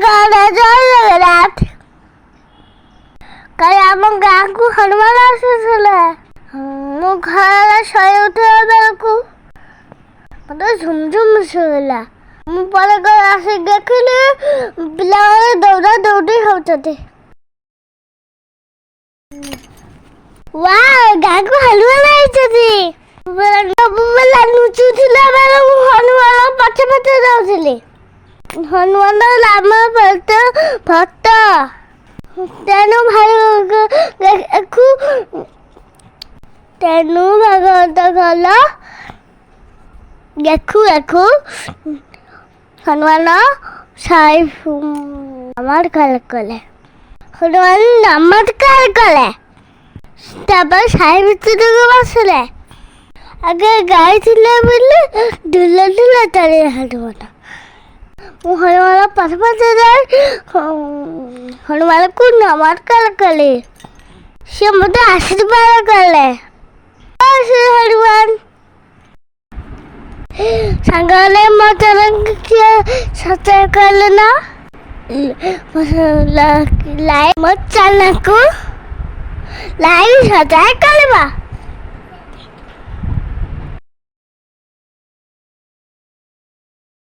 ଘରେ ଜଳିଗଲା କାଲି ଆମ ଗାଁକୁ ହନୁମାନ ଆସିଥିଲା। ମୁଁ ଘରେ ଶୋଇ ଉଠିଲା ବେଳକୁ ମତେ ଝୁମଝୁମ ଶୁଭିଲା। ମୁଁ ପରେ ଘରେ ଆସି ଦେଖିଲି ପିଲାମାନେ ଦୌଡ଼ା ଦୌଡ଼ି ହେଉଛନ୍ତି। ଗାଁକୁ ହନୁମାନ ଆଇଛନ୍ତି। ସବୁବେଳେ ଲୁଚୁଥିଲା ବେଳେ ମୁଁ ହନୁମାନ ପଛେ ପଛେ ଯାଉଥିଲି। ହନୁମାନ ରାମ ଭକ୍ତ ତେଣୁ ଭାଗବତ ଗଲ ଦେଖୁ ଦେଖୁ ହନୁମାନ ନମସ୍କାର କଲେ। ହନୁମାନ ନମସ୍କାର କଲେ। ତାପରେ ସାହି ଭିତରକୁ ବସିଲେ। ଆଗେ ଗାଇଥିଲେ ବୋଲି ଢୁଲ ଢୁଲ ଚାଲି ହନୁମାନ। ମୁଁ ହନୁମାନ ପଛେ ପଛେ ଯାଇ ହନୁମାନଙ୍କୁ ନମସ୍କାର କଲି। ସେ ମୋତେ ଆଶୀର୍ବାଦ କଲେ। ଶ୍ରୀ ହନୁମାନ ସାଙ୍ଗମାନେ ମୋ ଚ୍ୟାନେଲକୁ ସବସ୍କ୍ରାଇବ କଲେ ନା? ମୋ ଚ୍ୟାନେଲକୁ ଲାଇକ୍ ସବସ୍କ୍ରାଇବ କରିବା।